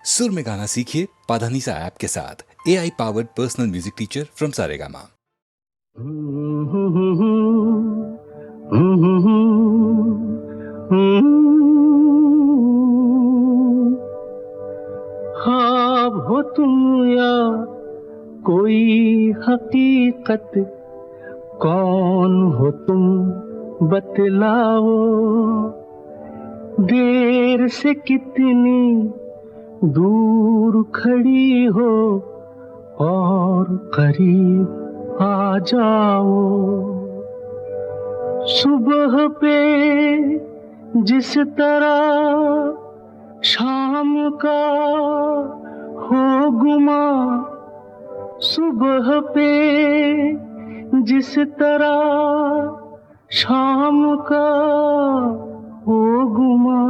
सुर में गाना सीखिए पाधानीसा ऐप के साथ। AI powered personal music teacher from Saregama. ख्वाब हो तुम या कोई हकीकत, कौन हो तुम बतलाओ। देर से कितनी दूर खड़ी हो और करीब आ जाओ। सुबह पे जिस तरह शाम का हो गुमा, सुबह पे जिस तरह शाम का हो गुमा,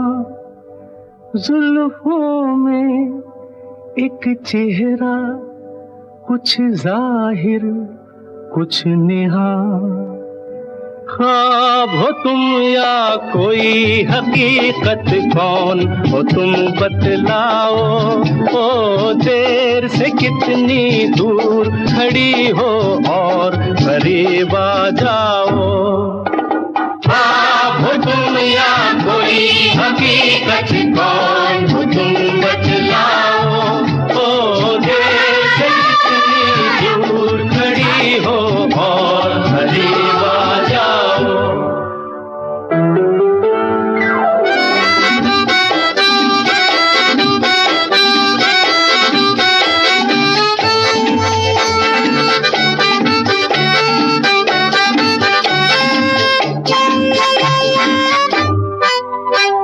जुल्फों में एक चेहरा, कुछ जाहिर कुछ नेहा। ख्वाब हो तुम या कोई हकीकत, कौन हो तुम बतलाओ। ओ देर से कितनी दूर खड़ी हो और करीब आ जाओ। ख्वाब हो तुम या कोई हकीकत, कौन हो तुम बतलाओ। ओ देर से कितनी दूर खड़ी हो और करीब आ जाओ।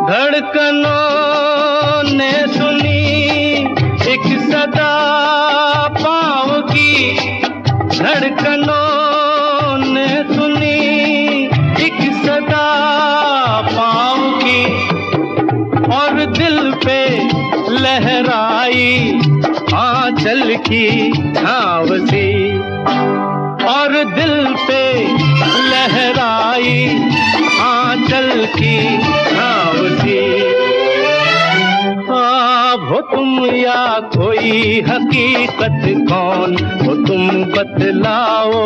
धड़कनों ने सुनी एक सदा पाँव की, धड़कनों ने सुनी एक सदा पाँव की, और दिल पे लहराई आंचल की छाँव सी, और दिल पे लहराई आंचल की छाँव सी। ख्वाब हो तुम या कोई हकीकत, कौन हो तुम बतलाओ।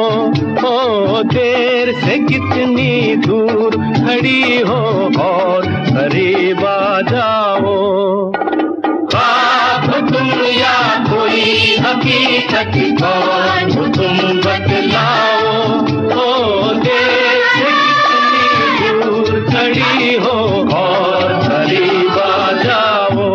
ओ देर से कितनी दूर खड़ी हो और करीब आ जाओ। ख्वाब हो तुम या कोई हकीकत, कौन हो तुम बतलाओ। ओ देर से कितनी दूर खड़ी हो और करीब आ जाओ।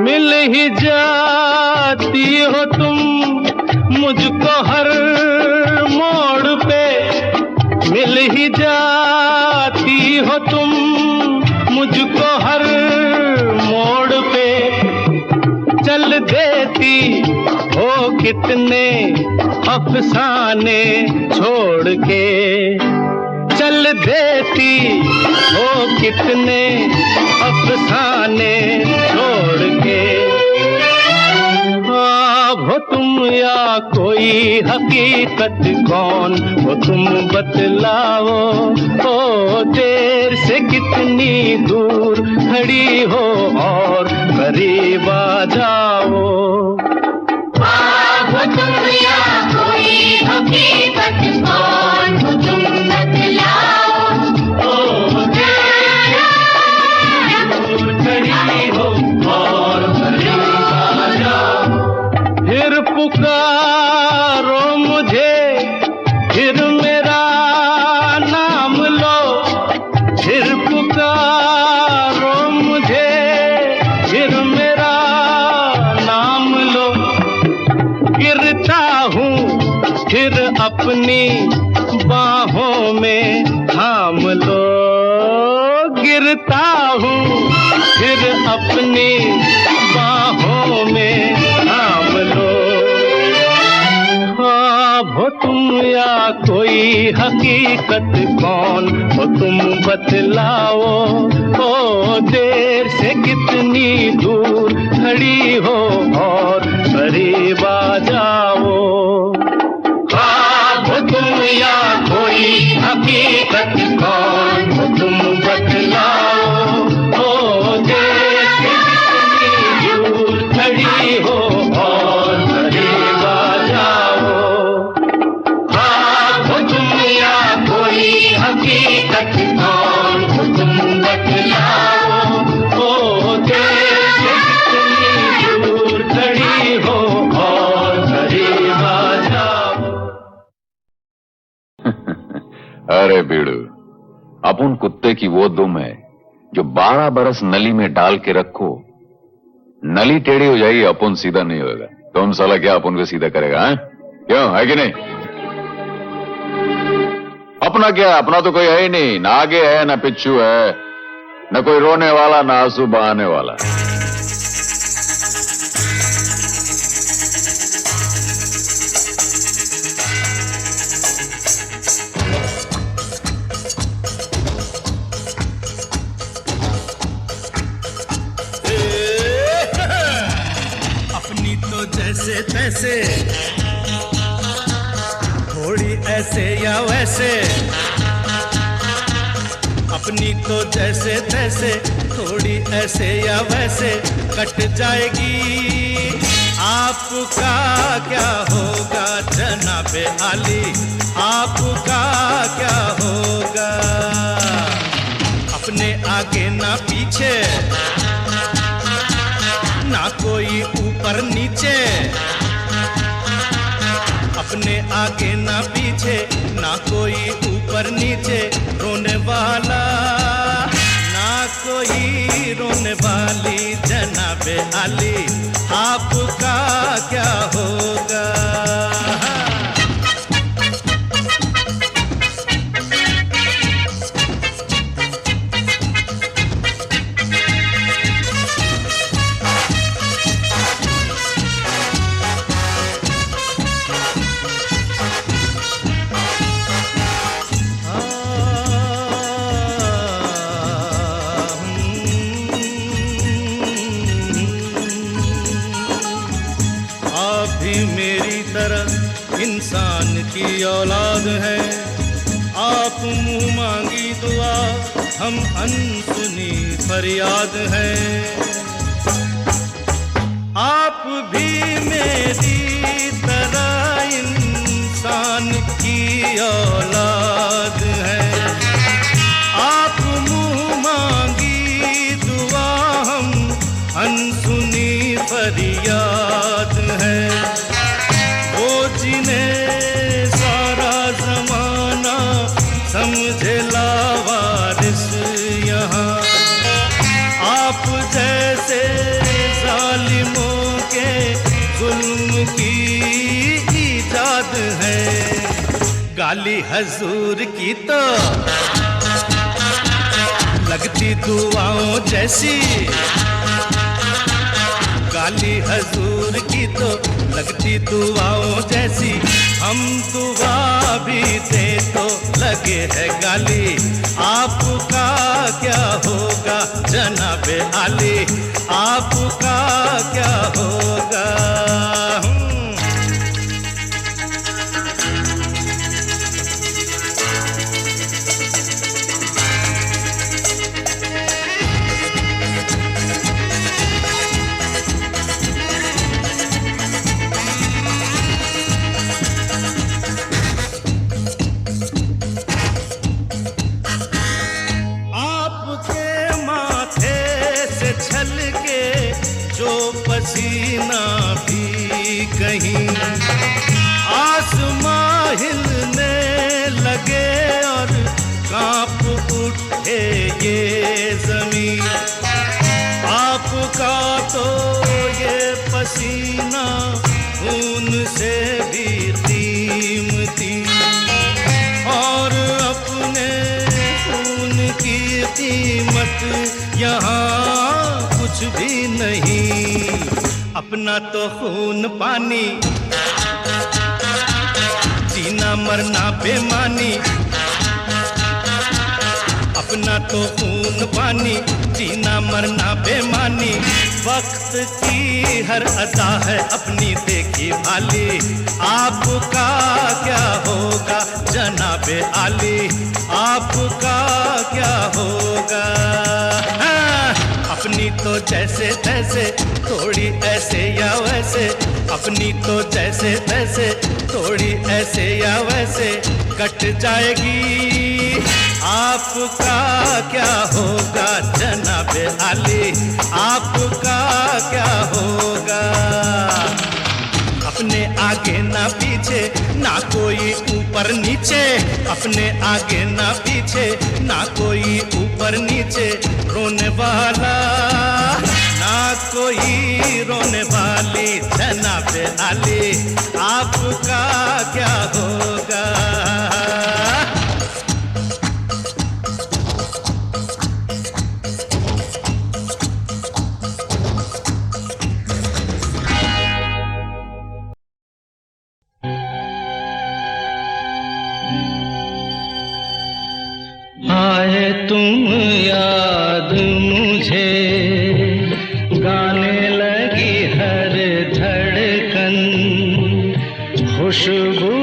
मिल ही जाती हो तुम मुझको हर मोड़ पे, मिल ही जाती हो तुम मुझको हर मोड़ पे। चल देती हो कितने अफसाने छोड़ के, चल देती हो कितने अफसाने छोड़ के। ख्वाब हो तुम या कोई हकीकत, कौन हो तुम बतलाओ। ओ देर से कितनी दूर खड़ी हो और करीब आ जाओ। ख्वाब हो तुम या कोई हकीकत, कौन हो तुम बतलाओ। ओ देर से दूर खड़ी हो और करीब आ जाओ। फिर पुकारो मुझे, फिर मेरा नाम लो, फिर पुकारो मुझे, फिर मेरा नाम लो। गिरता हूँ फिर अपनी बाहों में थाम लो, गिरता हूँ फिर अपनी बाहों में थाम लो। ख्वाब हो तुम या कोई कोई हकीकत कौन हो तुम बतलाओ, ओ देर से कितनी दूर खड़ी हो और करीब आ जाओ। ख्वाब हो तुम या कोई हकीकत कौन हो तुम बतलाओ, ओ देर से कितनी दूर खड़ी हो और करीब आ जाओ। ख्वाब हो तुम या कोई हकीकत कौन हो तुम बतलाओ, ओ देर से कितनी दूर खड़ी हो और करीब आ जाओ। अरे बीड़ू, अपन कुत्ते की वो दुम है जो 12 बरस नली में डाल के रखो, नली टेढ़ी हो जाएगी, अपन सीधा नहीं होगा। तुम साला क्या अपन को सीधा करेगा? है क्यों, है कि नहीं? अपना क्या, अपना तो कोई है ही नहीं, ना आगे है ना पिछू है, न कोई रोने वाला ना आंसू बहाने वाला। अपनी तो जैसे तैसे, थोड़ी ऐसे या वैसे, अपनी तो जैसे तैसे, थोड़ी ऐसे या वैसे कट जाएगी। आपका क्या होगा जनाबे आली, आपका क्या होगा? अपने आगे ना पीछे, ना कोई ऊपर नीचे, अपने आगे ना पीछे, ना कोई ऊपर नीचे, रोने वाला ना कोई रोने वाली जनाबे आली, आपका क्या होगा? इंसान की औलाद है, आप मुंह मांगी दुआ, हम अनसुनी फरियाद है। आप भी मेरी तरह इंसान की औलाद है, आप मुंह मांगी दुआ, हम अनसुनी फरियाद है। जिन्हें सारा जमाना समझे लावारिस यहाँ, आप जैसे जालिमों के जुल्म की इजाद है। गाली हजूर की तो लगती दुआओं जैसी, गाली हजूर की तो लगती दुआओं जैसी, हम दुआ भी दे तो लगे है गाली। आपका क्या होगा जनाबे आली, आपका क्या होगा? पसीना भी कहीं आसमां हिलने लगे और कांप उठे ये जमीन। आपका तो ये पसीना खून से भी कीमती, और अपने खून की कीमत यहाँ कुछ भी नहीं। अपना तो खून पानी जीना मरना बेमानी, अपना तो खून पानी, जीना मरना बेमानी। वक्त की हर अदा है अपनी देखी भाली, आपका क्या होगा जनाबे आली, आपका क्या होगा। अपनी तो जैसे तैसे थोड़ी ऐसे या वैसे, अपनी तो जैसे तैसे थोड़ी ऐसे या वैसे कट जाएगी, आपका क्या होगा जनाबे आली, आपका क्या होगा। अपने आगे ना पीछे ना कोई ऊपर नीचे, अपने आगे ना पीछे ना कोई ऊपर नीचे, रोने वाला ना कोई रोने वाली, जनाबे आली आपका क्या होगा। आए तुम याद मुझे, गाने लगी हर धड़कन, खुशबू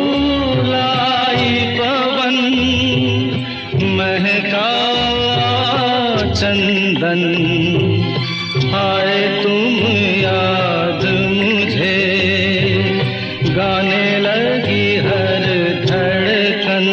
लाई पवन, महका चंदन। आए तुम याद मुझे, गाने लगी हर धड़कन।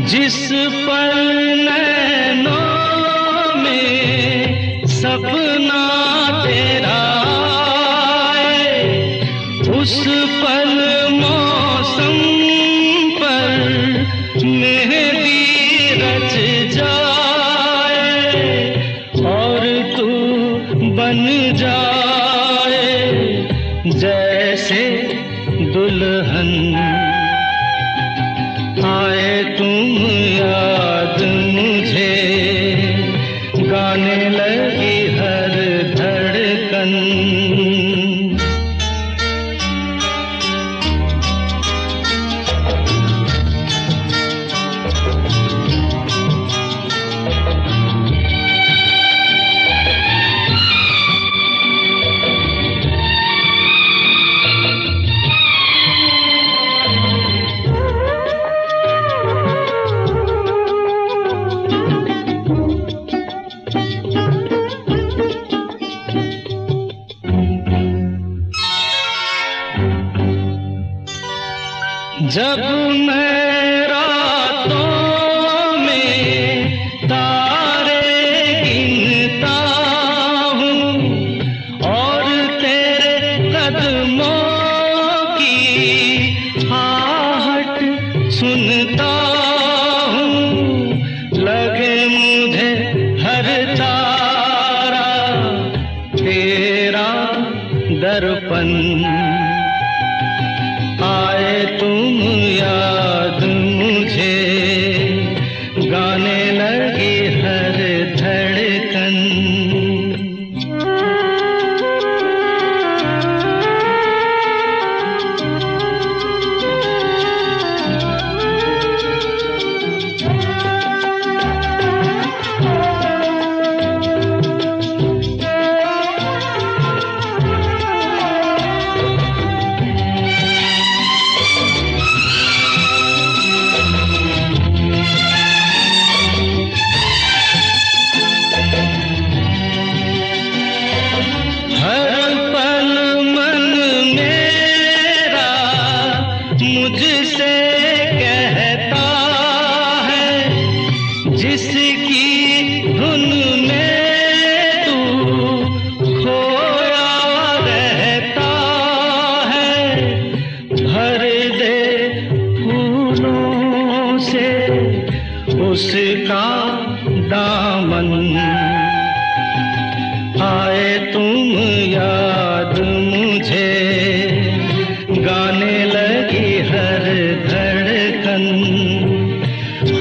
जिस पल नैनों में सपना तेरा आए, उस पल मौसम पर मेहंदी रच जाए, और तू बन जाए जैसे दुल्हन। आए तुम याद मुझे, गाने लगी हर धड़कन। जब मैं रातों में तारे गिनता हूँ, और तेरे कदमों की आहट सुनता हूँ, लगे मुझे हर तारा तेरा दर्पण। आए तुम याद मुझे, गाने लगी हर धड़कन।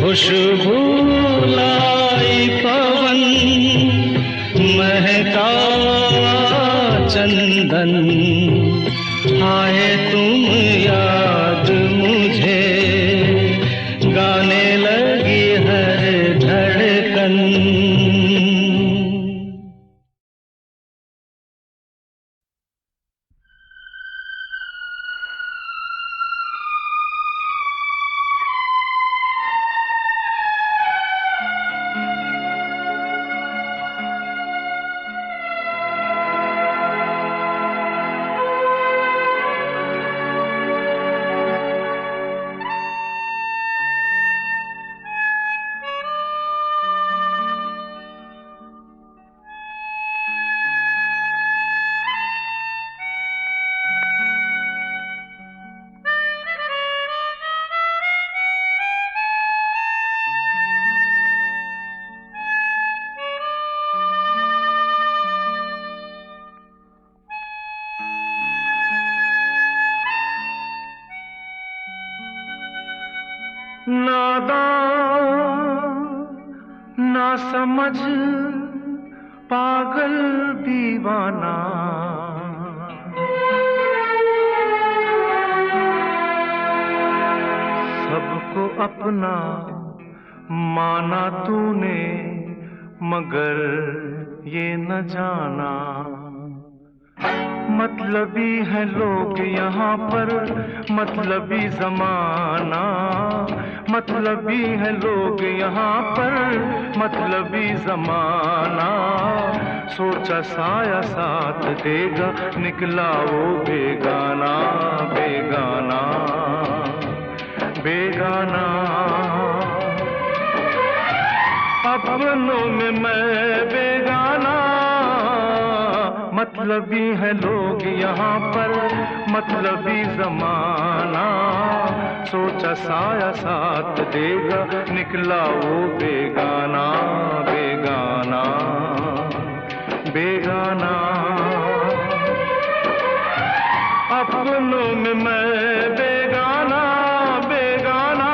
खुशबू लाई पवन महका चंदन आए तुम याद मुझे गाने लगी हर धड़कन। ना समझ पागल दीवाना सबको अपना माना तूने मगर ये न जाना मतलबी है लोग यहाँ पर मतलबी जमाना मतलबी है लोग यहाँ पर मतलबी जमाना सोचा साया साथ देगा निकला वो बेगाना बेगाना बेगाना अपनों में मैं बेगाना मतलबी है लोग यहाँ पर मतलबी जमाना सोचा साया साथ देगा निकला वो बेगाना बेगाना बेगाना अपनों में मैं बेगाना बेगाना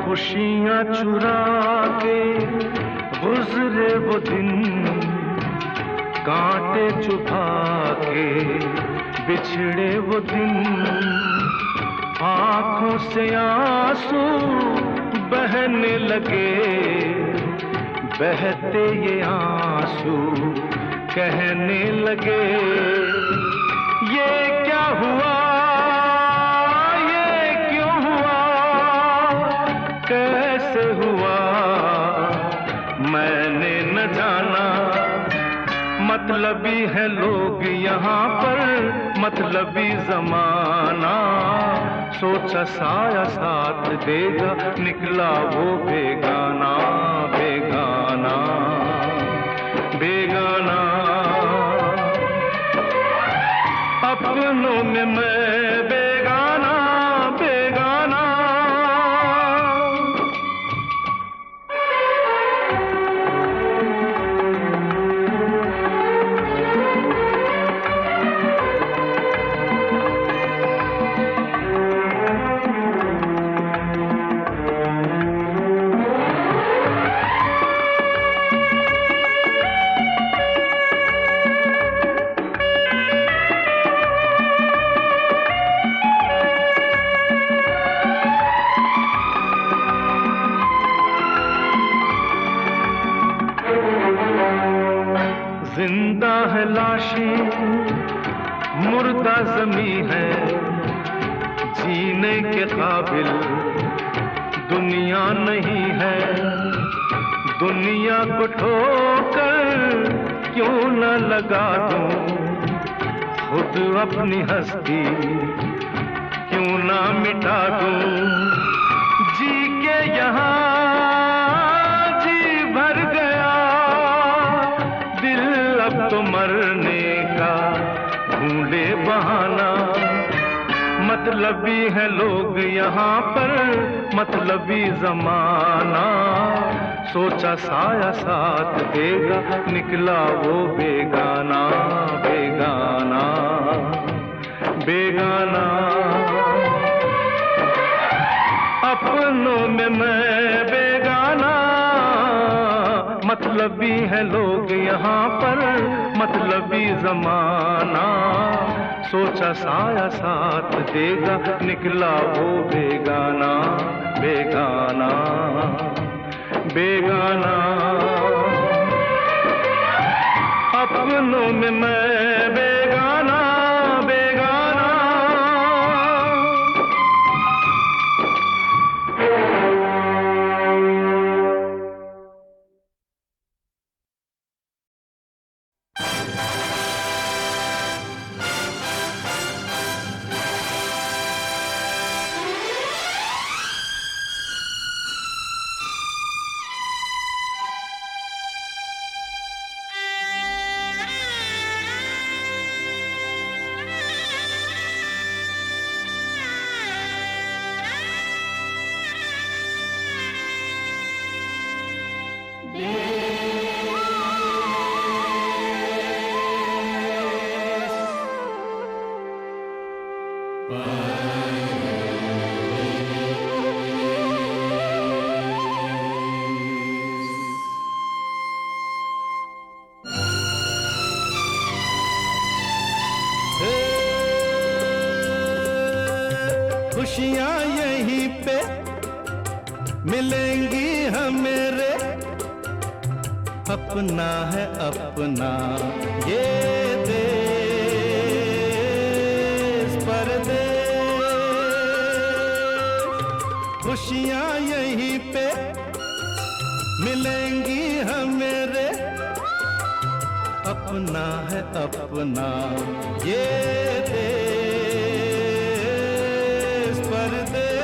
खुशियाँ चुरा के गुजरे वो दिन कांटे चुभा के बिछड़े वो दिन आँखों से आंसू बहने लगे बहते ये आंसू कहने लगे ये क्या हुआ ये क्यों हुआ कैसे हुआ मैंने न जाना मतलबी है लोग यहाँ पर मतलबी जमाना सोचा साया साथ देगा निकला वो बेगाना बेगाना बेगाना अपनों में मैं बेगाना बेगाना जिंदा है लाशें, मुर्दा जमी है, जीने के काबिल दुनिया नहीं है। दुनिया को ठोकर क्यों न लगा दूं, खुद अपनी हस्ती क्यों ना मिटा दूं। जी के यहाँ जी भर गया, दिल अब तो मरने का ढूंढे बहाना। मतलबी है लोग यहाँ पर, मतलबी जमाना। सोचा साया साथ देगा, निकला वो बेगाना बेगाना बेगाना। अपनों में मैं बेगाना, मतलबी है लोग यहाँ पर, मतलबी जमाना। सोचा साया साथ देगा, निकला वो बेगाना बेगाना बेगाना। अपनों में मैं बेगाना बेगाना। खुशियाँ यहीं पे मिलेंगी हमें रे, अपना है अपना ये देश परदेश। खुशियाँ यहीं पे मिलेंगी हमें रे, अपना है अपना ये देश परदेश।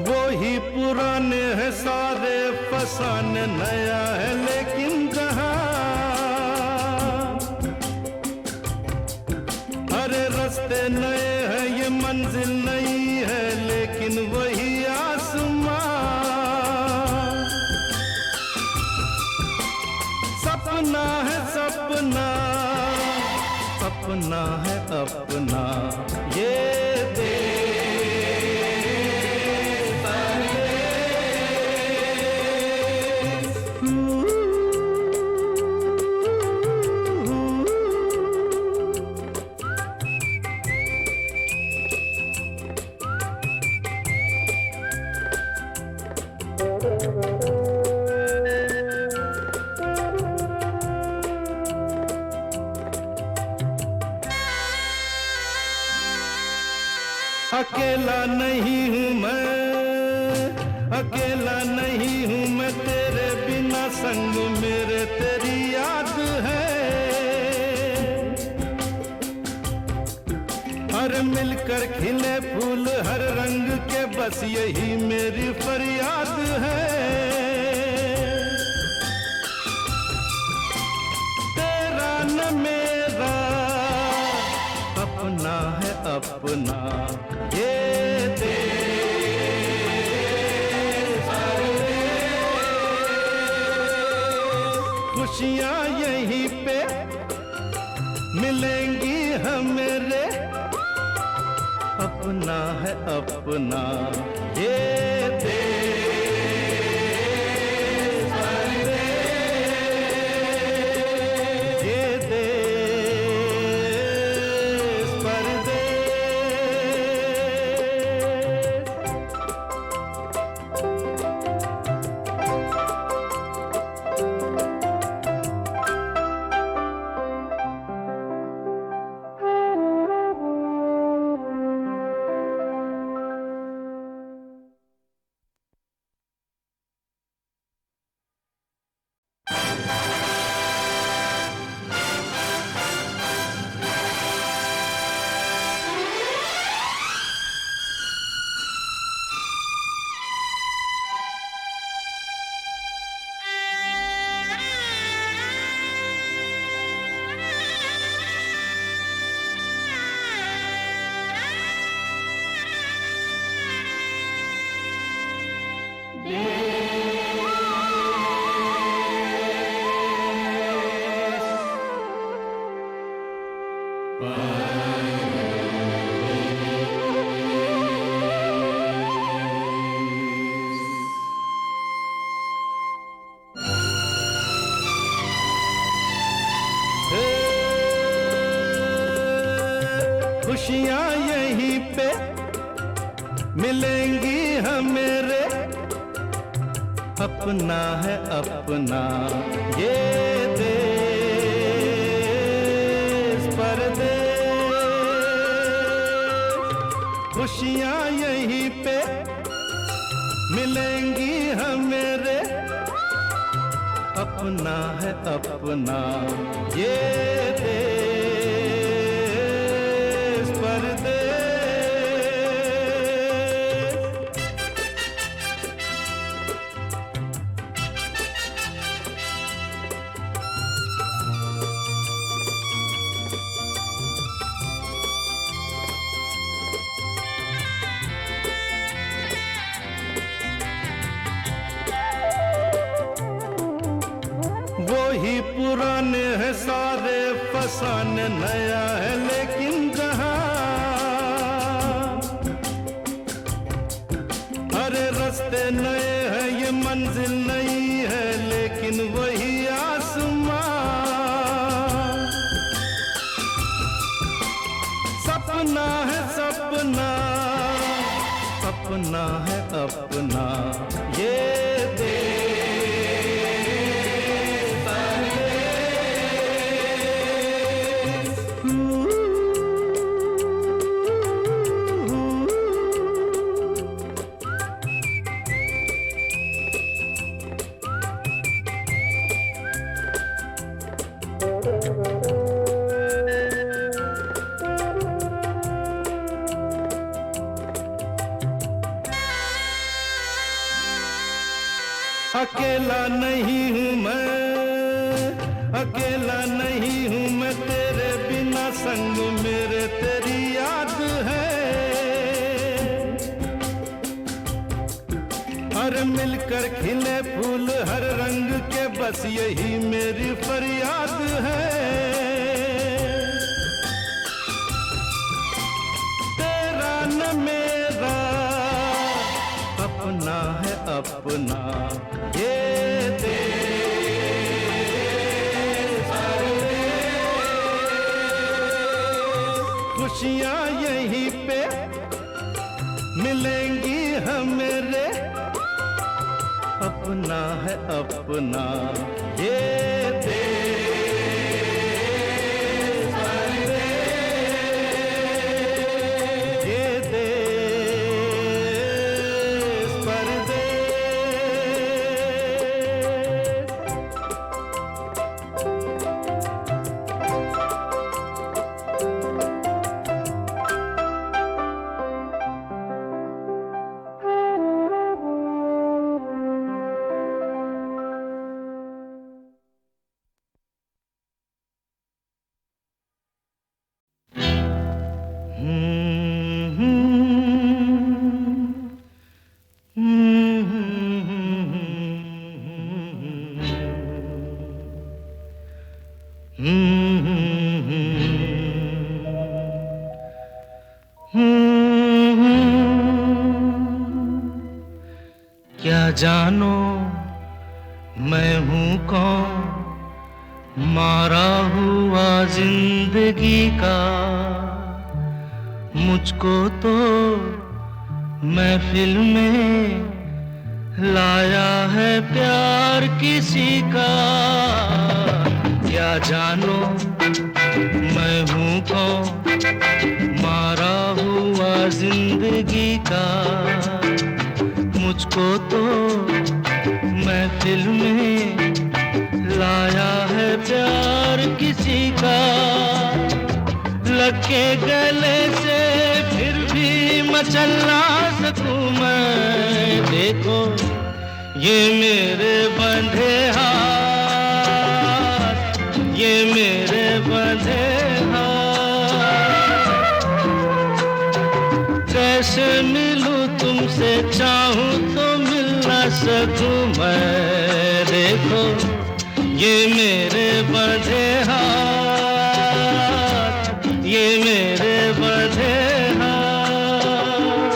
वही पुराने हैं सारे फसाने, नया है लेकिन जहां। अरे रास्ते नए हैं, ये मंजिल नई है, लेकिन वही आसमां। सपना है सपना, अपना है अपना ये अकेला नहीं हूँ मैं, अकेला नहीं हूँ मैं, तेरे बिना संग मेरे तेरी याद है। हर मिलकर खिले फूल हर रंग के, बस यही मेरी फरियाद है। तेरा न मेरा अपना है अपना ये देश। खुशियाँ यहीं पे मिलेंगी हमें रे, अपना है अपना ये देश परदेश, ये देश परदेश। खुशियाँ यहीं पे मिलेंगी हमें रे, अपना है अपना ये देश परदेश। खुशियाँ यहीं पे मिलेंगी हमें रे, अपना है अपना ये देश परदेश। वही पुराने हैं सारे फसाने, नया है लेकिन जहां हरे रास्ते नए हैं, ये मंजिल नई है लेकिन वही आसमां। सपना है सपना, अपना है अपना ये अकेला नहीं हूँ मैं, अकेला नहीं हूँ मैं, तेरे बिना संग मेरे तेरी याद है। हर मिलकर खिले फूल हर रंग के, बस यही मेरी फरियाद है। तेरा न मेरा अपना है अपना ये देश परदेश। खुशियाँ यहीं पे मिलेंगी हमें रे, अपना है अपना ये देश परदेश, ये देश परदेश। Hmm. जानो मैं हूँ कौन, मारा हुआ जिंदगी का। मुझको तो महफिल में लाया है प्यार किसी का। क्या जानो मैं हूँ कौन, मारा हुआ जिंदगी का। मुझको तो महफिल में लाया है प्यार किसी का। लग के गले से फिर भी मचल ना सकूं मैं। देखो ये मेरे बंधे हाथ, ये मेरे बंधे हाथ। कैसे मिलूं तुमसे, चाहूं तो मिल ना सकूं मैं। देखो ये मेरे बंधे हाथ, ये मेरे बंधे हाथ।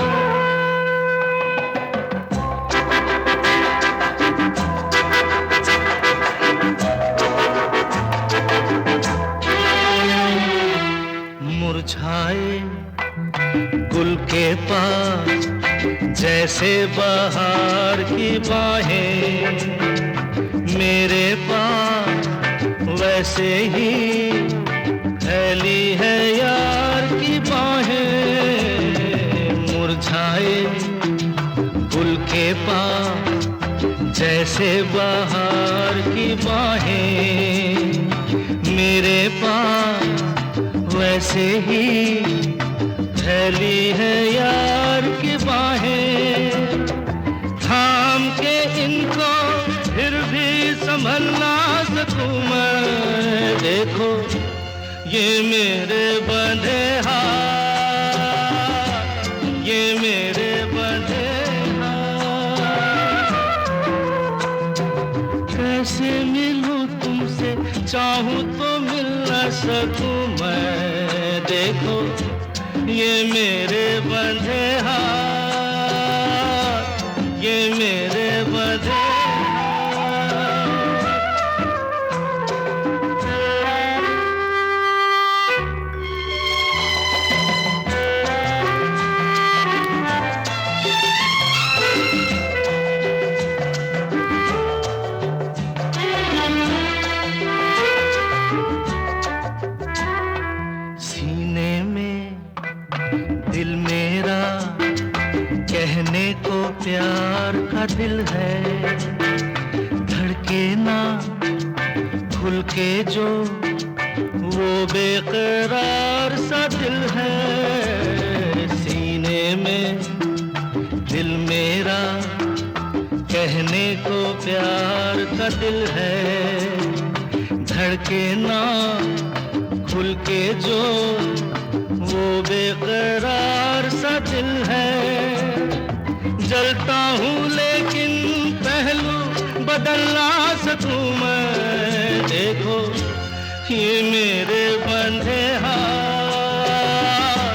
मुरझाए गुल के पास जैसे बहार की बाहें, मेरे पास वैसे ही फैली है यार की बाहें। मुरझाए गुल के पास जैसे बहार की बाहें, मेरे पास वैसे ही फैली है यार की बाहें। थाम के इनको फिर भी संभल ना सकूं मैं। देखो ये मेरे बंधे हाथ, ये मेरे बंधे हाथ। कैसे मिलूं तुमसे, चाहूं तो मिल ना सकूं मैं। देखो ये मेरे बंधे हाथ, ये मेरे बंधे प्यार का दिल है। धड़के ना खुल के जो वो बेकरार सा दिल है। सीने में दिल मेरा कहने को प्यार का दिल है। धड़के ना खुल के जो वो बेकरार सा दिल है। जलता हूँ लेकिन पहलू बदल ना सकूं मैं। देखो ये मेरे बंधे हाथ,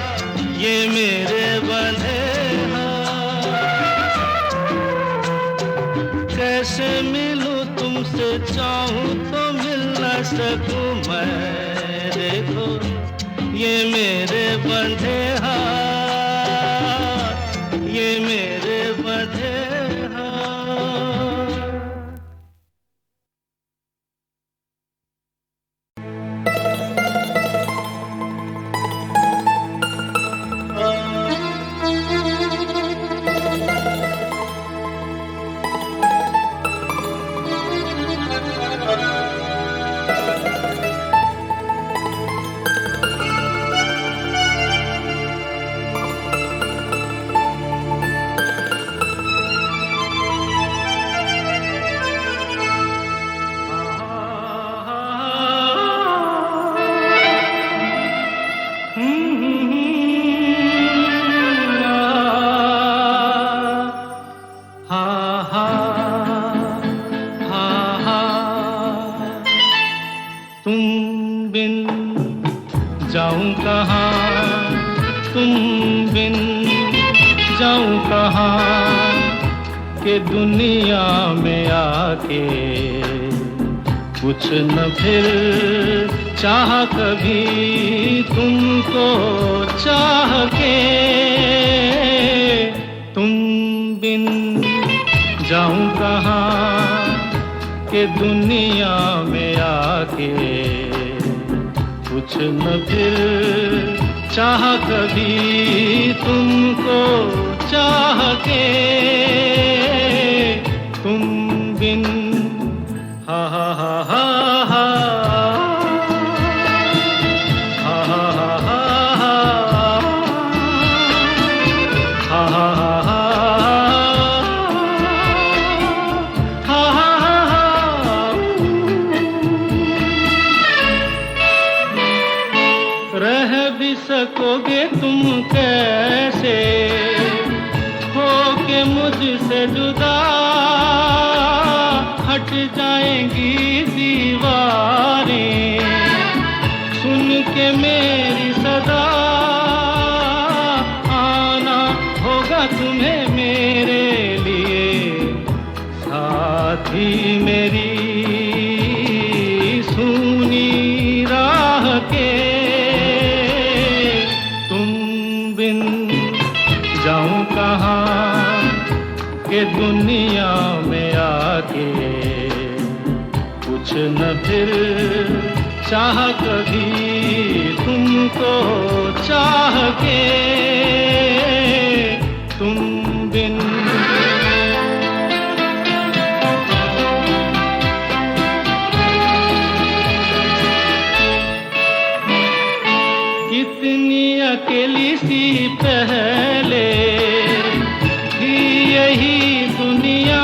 ये मेरे बंधे हाथ। कैसे मिलूं तुमसे, चाहूं तो मिल ना सकूं मैं। देखो ये मेरे बंधे हाथ, ये मेरे बंधे हाथ। के दुनिया में आके कुछ न फिर चाह कभी तुमको चाह के, तुम बिन जाऊं कहाँ के दुनिया में आके कुछ न फिर चाह कभी तुमको चाह के, तुम बिन हा हा हा हा हा हा हा हा हा रह भी सकोगे तुम कैसे हो के मुझसे जुदा, हट जाएंगी दीवारें सुन के मेरी सदा, आना होगा तुम्हें मेरे लिए साथी मेरी सुनी राह के, जाऊं कहाँ के दुनिया में आके कुछ न फिर चाह कभी तुमको चाह के, तुम बिन कितनी अकेली सी पहले थी यही दुनिया,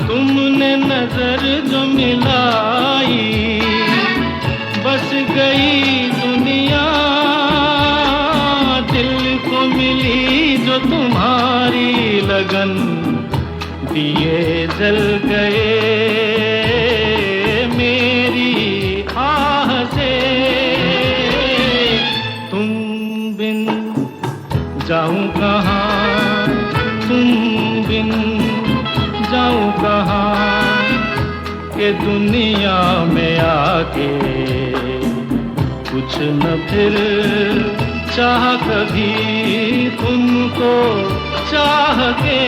तुमने नजर जो मिलाई बस गई दुनिया, दिल को मिली जो तुम्हारी लगन दिए जल गए मेरी आह से, तुम बिन जाऊं कहाँ, तुम बिन जाऊं कहाँ के दुनिया में आके कुछ न फिर चाह कभी तुमको चाह के।